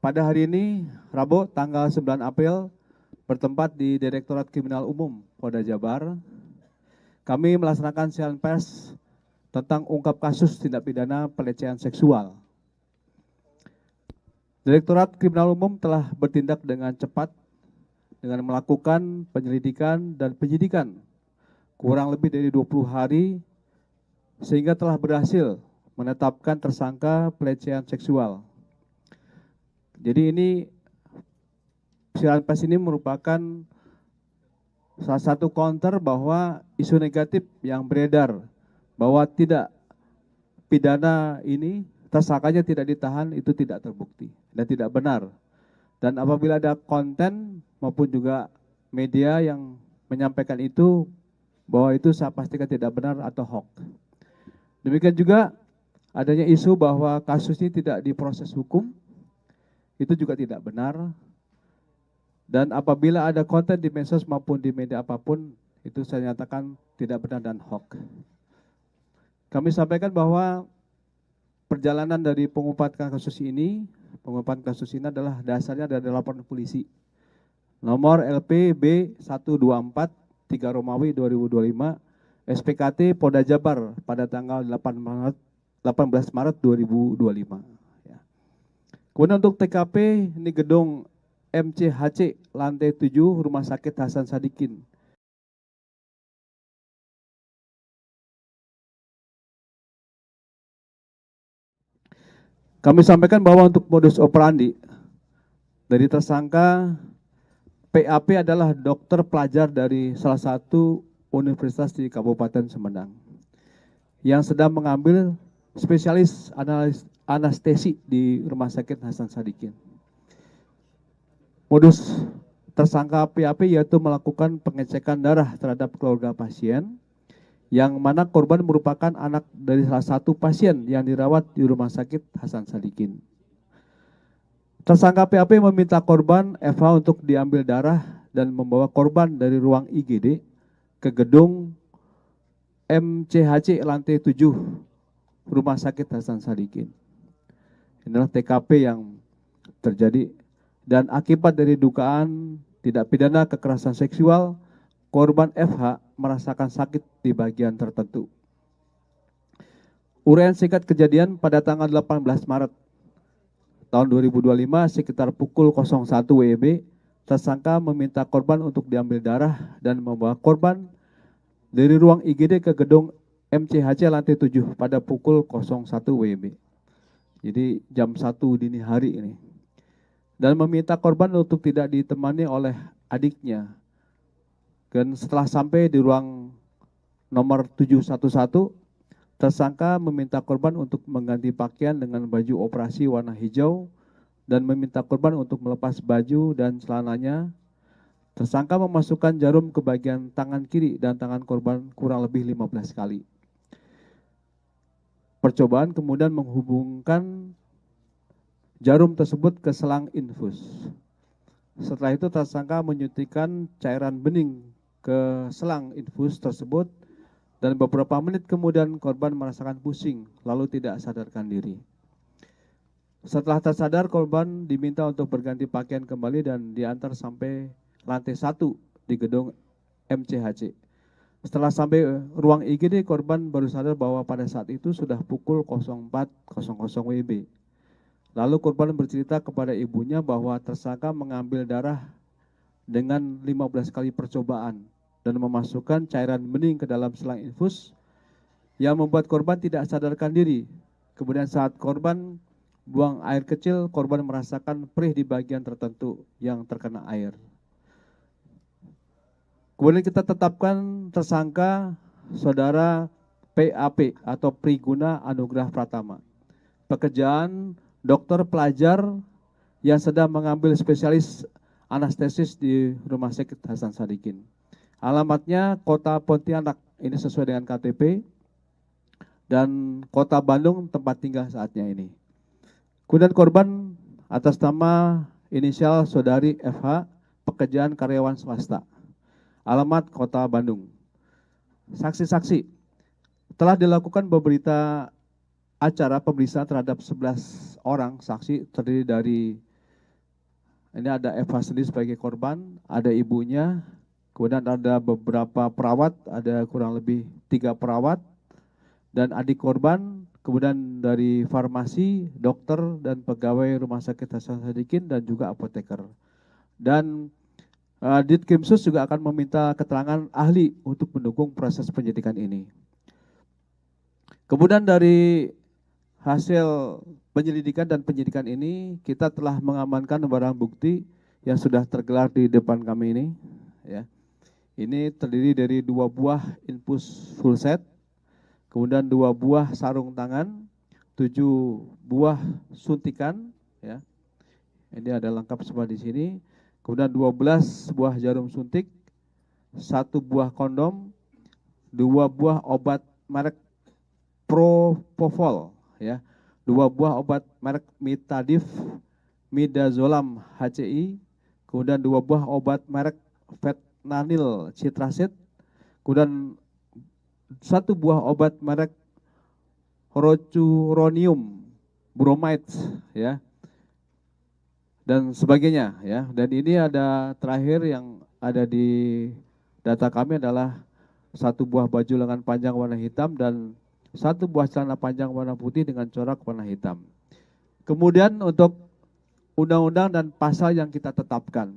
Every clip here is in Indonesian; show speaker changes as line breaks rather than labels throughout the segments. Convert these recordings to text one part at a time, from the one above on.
Pada hari ini, Rabu, tanggal 9 April, bertempat di Direktorat Kriminal Umum Polda Jabar, kami melaksanakan siaran pers tentang ungkap kasus tindak pidana pelecehan seksual. Direktorat Kriminal Umum telah bertindak dengan cepat dengan melakukan penyelidikan dan penyidikan kurang lebih dari 20 hari sehingga telah berhasil menetapkan tersangka pelecehan seksual. Jadi ini siaran pers ini merupakan salah satu counter bahwa isu negatif yang beredar bahwa tidak pidana ini tersangkanya tidak ditahan itu tidak terbukti dan tidak benar. Dan apabila ada konten maupun juga media yang menyampaikan itu bahwa itu saya pastikan tidak benar atau hoax. Demikian juga adanya isu bahwa kasus ini tidak diproses hukum, itu juga tidak benar. Dan apabila ada konten di medsos maupun di media apapun, itu saya nyatakan tidak benar dan hoax. Kami sampaikan bahwa perjalanan dari pengungkapan kasus ini adalah dasarnya dari laporan polisi. Nomor LPB 124 3 Romawi 2025 SPKT Polda Jabar pada tanggal 18 Maret 2025. Kemudian untuk TKP ini gedung MCHC lantai 7 Rumah Sakit Hasan Sadikin. Kami sampaikan bahwa untuk modus operandi dari tersangka PAP adalah dokter pelajar dari salah satu universitas di Kabupaten Sumedang yang sedang mengambil spesialis anestesi di Rumah Sakit Hasan Sadikin. Modus tersangka PAP yaitu melakukan pengecekan darah terhadap keluarga pasien, yang mana korban merupakan anak dari salah satu pasien yang dirawat di Rumah Sakit Hasan Sadikin. Tersangka PAP meminta korban FH untuk diambil darah dan membawa korban dari ruang IGD ke gedung MCHC lantai 7 Rumah Sakit Hasan Sadikin. Inilah TKP yang terjadi. Dan akibat dari dugaan tidak pidana kekerasan seksual, korban FH merasakan sakit di bagian tertentu. Uraian singkat kejadian pada tanggal 18 Maret tahun 2025 sekitar pukul 01 WIB, tersangka meminta korban untuk diambil darah dan membawa korban dari ruang IGD ke gedung MCHC lantai 7 pada pukul 01 WIB. Jadi jam 1 dini hari ini. Dan meminta korban untuk tidak ditemani oleh adiknya. Dan setelah sampai di ruang nomor 711, tersangka meminta korban untuk mengganti pakaian dengan baju operasi warna hijau dan meminta korban untuk melepas baju dan celananya. Tersangka memasukkan jarum ke bagian tangan kiri dan tangan korban kurang lebih 15 kali. Percobaan kemudian menghubungkan jarum tersebut ke selang infus. Setelah itu tersangka menyuntikkan cairan bening ke selang infus tersebut dan beberapa menit kemudian korban merasakan pusing lalu tidak sadarkan diri. Setelah tersadar, korban diminta untuk berganti pakaian kembali dan diantar sampai lantai 1 di gedung MCHC. Setelah sampai ruang IGD, korban baru sadar bahwa pada saat itu sudah pukul 04.00 WIB. Lalu korban bercerita kepada ibunya bahwa tersangka mengambil darah dengan 15 kali percobaan dan memasukkan cairan bening ke dalam selang infus yang membuat korban tidak sadarkan diri. Kemudian saat korban buang air kecil, korban merasakan perih di bagian tertentu yang terkena air. Kemudian kita tetapkan tersangka saudara PAP atau Priguna Anugrah Pratama. Pekerjaan dokter pelajar yang sedang mengambil spesialis anestesis di Rumah Sakit Hasan Sadikin. Alamatnya Kota Pontianak, ini sesuai dengan KTP, dan Kota Bandung tempat tinggal saatnya ini. Kemudian korban atas nama inisial saudari FH, pekerjaan karyawan swasta. Alamat Kota Bandung. Saksi-saksi, telah dilakukan beberapa acara pemeriksaan terhadap 11 orang saksi terdiri dari Ini ada Eva sendiri sebagai korban, ada ibunya, kemudian ada beberapa perawat, ada kurang lebih 3 perawat, dan adik korban, kemudian dari farmasi, dokter, dan pegawai Rumah Sakit Hasan Sadikin, dan juga apoteker. Dan Ditkrimsus juga akan meminta keterangan ahli untuk mendukung proses penyidikan ini. Kemudian dari hasil penyelidikan dan penyidikan ini, kita telah mengamankan barang bukti yang sudah tergelar di depan kami ini. Ya. Ini terdiri dari 2 buah infus full set, kemudian 2 buah sarung tangan, 7 buah suntikan. Ya. Ini ada lengkap semua di sini. Kemudian 12 buah jarum suntik, 1 buah kondom, 2 buah obat merek Propofol, ya, 2 buah obat merek Mitadif, Midazolam HCI, kemudian 2 buah obat merek Fentanyl Citracid, kemudian 1 buah obat merek Rocuronium Bromide, ya, dan sebagainya, ya. Dan ini ada terakhir yang ada di data kami adalah 1 buah baju lengan panjang warna hitam dan 1 buah celana panjang warna putih dengan corak warna hitam. Kemudian untuk undang-undang dan pasal yang kita tetapkan,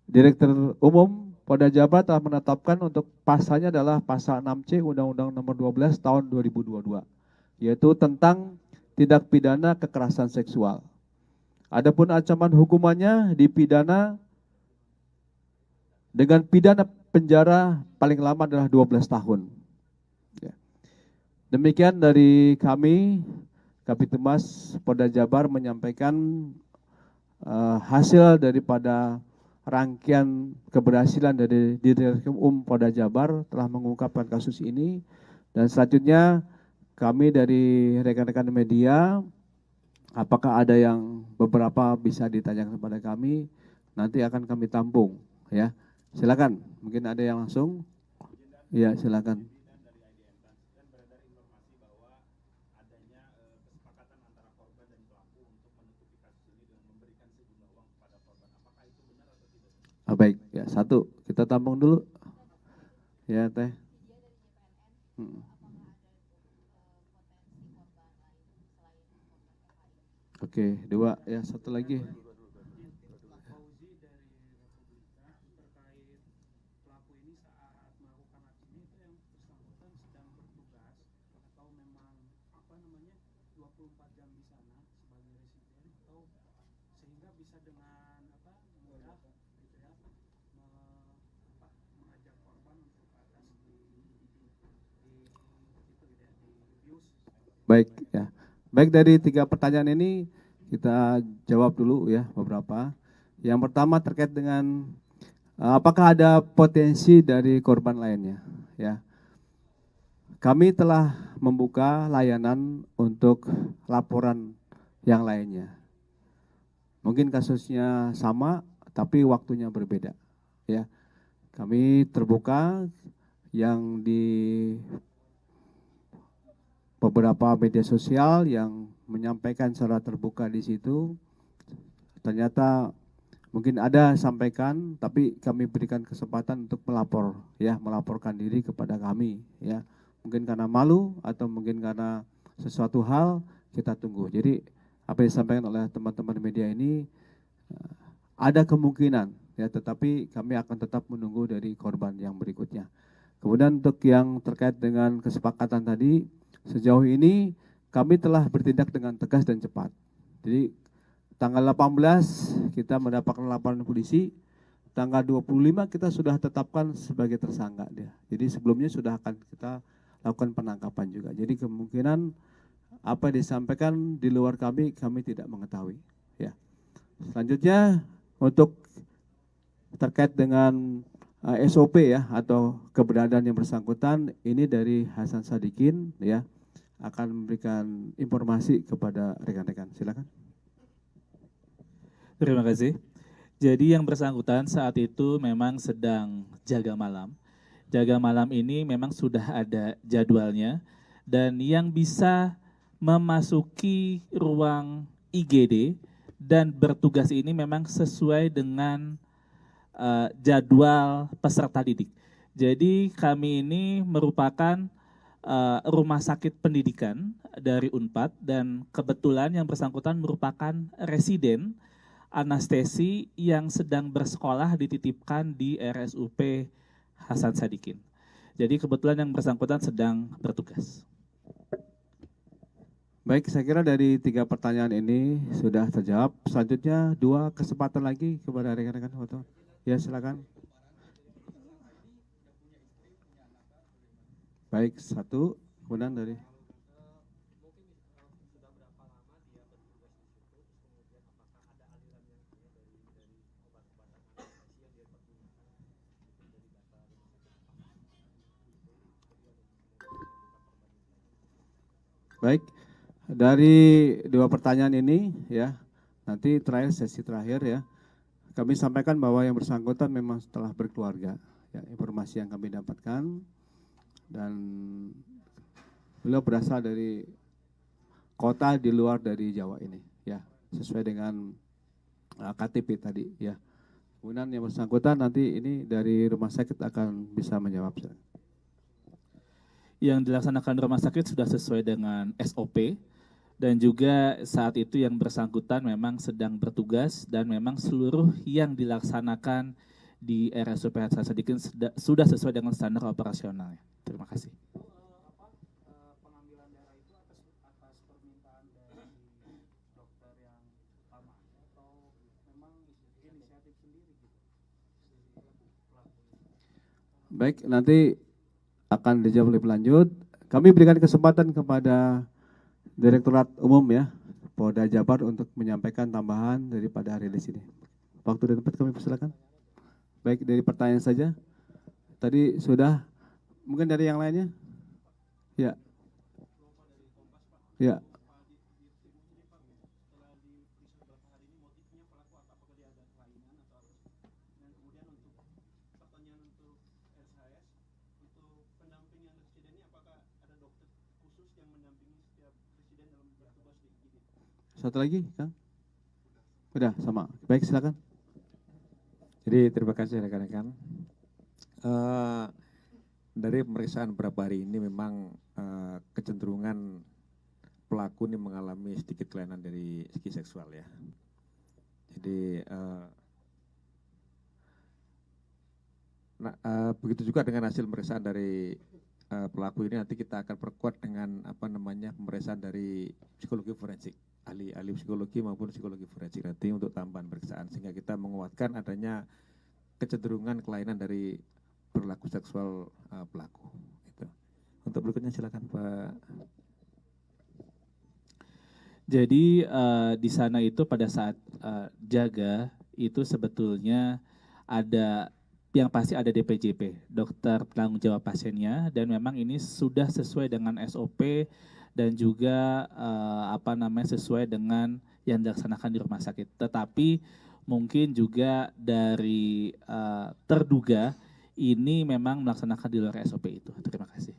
Direktur Umum Polda Jabar telah menetapkan untuk pasalnya adalah pasal 6C Undang-Undang Nomor 12 Tahun 2022, yaitu tentang tindak pidana kekerasan seksual. Adapun ancaman hukumannya dipidana dengan pidana penjara paling lama adalah 12 tahun. Demikian dari kami, Kapitumas Polda Jabar menyampaikan hasil daripada rangkaian keberhasilan dari Direktur Umum Polda Jabar telah mengungkapkan kasus ini. Dan selanjutnya kami dari rekan-rekan media, apakah ada yang beberapa bisa ditanyakan kepada kami, nanti akan kami tampung. Ya, silakan. Mungkin ada yang langsung. Ya, silakan. Baik, ya, 1 kita tampung dulu. Ya, Teh. Oke, 2, ya, 1 lagi. Baik, ya. Baik, dari 3 pertanyaan ini kita jawab dulu ya beberapa. Yang pertama terkait dengan apakah ada potensi dari korban lainnya, ya. Kami telah membuka layanan untuk laporan yang lainnya. Mungkin kasusnya sama tapi waktunya berbeda, ya. Kami terbuka yang di beberapa media sosial yang menyampaikan secara terbuka di situ, ternyata mungkin ada sampaikan, tapi kami berikan kesempatan untuk melapor, ya, melaporkan diri kepada kami, ya. Mungkin karena malu atau mungkin karena sesuatu hal, kita tunggu. Jadi apa yang disampaikan oleh teman-teman media ini ada kemungkinan, ya, tetapi kami akan tetap menunggu dari korban yang berikutnya. Kemudian untuk yang terkait dengan kesepakatan tadi, sejauh ini kami telah bertindak dengan tegas dan cepat. Jadi tanggal 18 kita mendapatkan laporan polisi, tanggal 25 kita sudah tetapkan sebagai tersangka dia. Jadi sebelumnya sudah akan kita lakukan penangkapan juga. Jadi kemungkinan apa yang disampaikan di luar kami tidak mengetahui. Ya. Selanjutnya untuk terkait dengan SOP ya atau keberadaan yang bersangkutan, ini dari Hasan Sadikin, ya, akan memberikan informasi kepada rekan-rekan. Silakan.
Terima kasih. Jadi yang bersangkutan saat itu memang sedang jaga malam. Jaga malam ini memang sudah ada jadwalnya dan yang bisa memasuki ruang IGD dan bertugas ini memang sesuai dengan jadwal peserta didik. Jadi kami ini merupakan rumah sakit pendidikan dari Unpad dan kebetulan yang bersangkutan merupakan residen anestesi yang sedang bersekolah dititipkan di RSUP Hasan Sadikin. Jadi kebetulan yang bersangkutan sedang bertugas.
Baik, saya kira dari 3 pertanyaan ini sudah terjawab. Selanjutnya 2 kesempatan lagi kepada rekan-rekan foto. Ya, silakan. Baik, 1, kemudian dari baik, dari 2 pertanyaan ini ya, nanti terakhir sesi terakhir ya, kami sampaikan bahwa yang bersangkutan memang telah berkeluarga. Ya, informasi yang kami dapatkan dan beliau berasal dari kota di luar dari Jawa ini, ya, sesuai dengan KTP tadi, ya. Kemudian yang bersangkutan nanti ini dari rumah sakit akan bisa menjawab.
Yang dilaksanakan rumah sakit sudah sesuai dengan SOP dan juga saat itu yang bersangkutan memang sedang bertugas dan memang seluruh yang dilaksanakan di RSUP Hasan Sadikin sudah sesuai dengan standar operasional. Terima kasih.
Pengambilan darah itu atas permintaan dari dokter yang utama atau memang inisiatif sendiri gitu?
Baik, nanti akan dijawab lebih lanjut. Kami berikan kesempatan kepada Direktorat Umum ya, Polda Jabar untuk menyampaikan tambahan daripada rilis ini. Waktu dan tempat kami persilakan. Baik, dari pertanyaan saja. Tadi sudah, mungkin dari yang lainnya? Ya. Ya. Satu lagi, Kang? Udah, sama. Baik, silakan.
Jadi terima kasih rekan-rekan. Dari pemeriksaan beberapa hari ini memang kecenderungan pelaku ini mengalami sedikit kelainan dari segi seksual ya. Jadi begitu juga dengan hasil pemeriksaan dari pelaku ini nanti kita akan perkuat dengan pemeriksaan dari psikologi forensik, ahli psikologi maupun psikologi forensik nanti untuk tambahan pemeriksaan sehingga kita menguatkan adanya kecenderungan kelainan dari perilaku seksual pelaku. Gitu. Untuk berikutnya silakan Pak.
Jadi di sana itu pada saat jaga itu sebetulnya ada yang pasti ada DPJP, dokter penanggung jawab pasiennya, dan memang ini sudah sesuai dengan SOP dan juga sesuai dengan yang dilaksanakan di rumah sakit. Tetapi mungkin juga dari terduga ini memang melaksanakan di luar SOP itu. Terima kasih.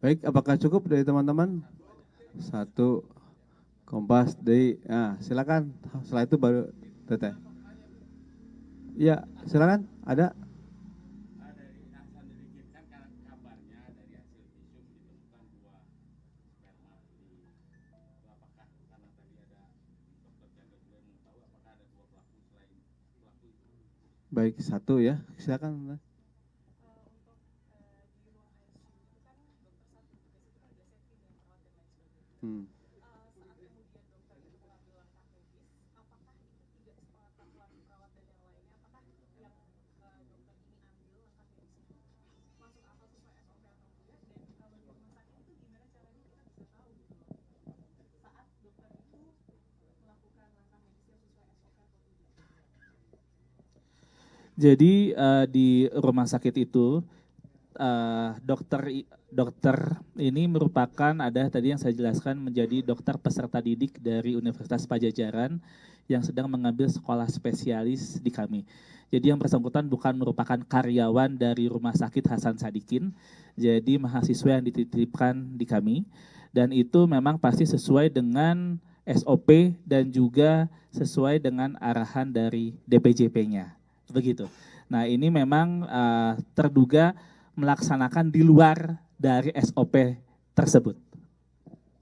Baik, apakah cukup dari teman-teman? 1, Kompas, dari, silakan. Setelah itu baru Teteh. Ya, silakan. Ada? Baik, 1 ya. Silakan.
Jadi di rumah sakit itu dokter ini merupakan tadi yang saya jelaskan menjadi dokter peserta didik dari Universitas Padjadjaran yang sedang mengambil sekolah spesialis di kami. Jadi yang bersangkutan bukan merupakan karyawan dari Rumah Sakit Hasan Sadikin, jadi mahasiswa yang dititipkan di kami dan itu memang pasti sesuai dengan SOP dan juga sesuai dengan arahan dari DPJP-nya. Begitu. Nah, ini memang terduga melaksanakan di luar dari SOP tersebut.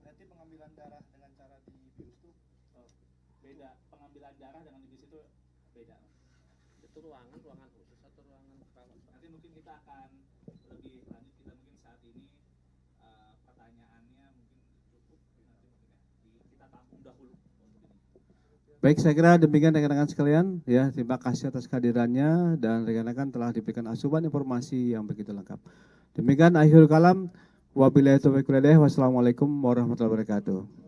Berarti pengambilan darah dengan cara dibius itu
Beda, pengambilan darah dengan dibius itu beda.
Itu ruangan khusus atau ruangan perawat?
Nanti mungkin kita akan lebih lanjut, kita mungkin saat ini pertanyaannya mungkin cukup, nanti mungkin kita tampung dahulu.
Baik, saya kira demikian rekan-rekan sekalian. Ya, terima kasih atas kehadirannya dan rekan-rekan telah diberikan asupan informasi yang begitu lengkap. Demikian akhirul kalam. Wabillahi taufiq wal hidayah. Wassalamualaikum warahmatullahi wabarakatuh.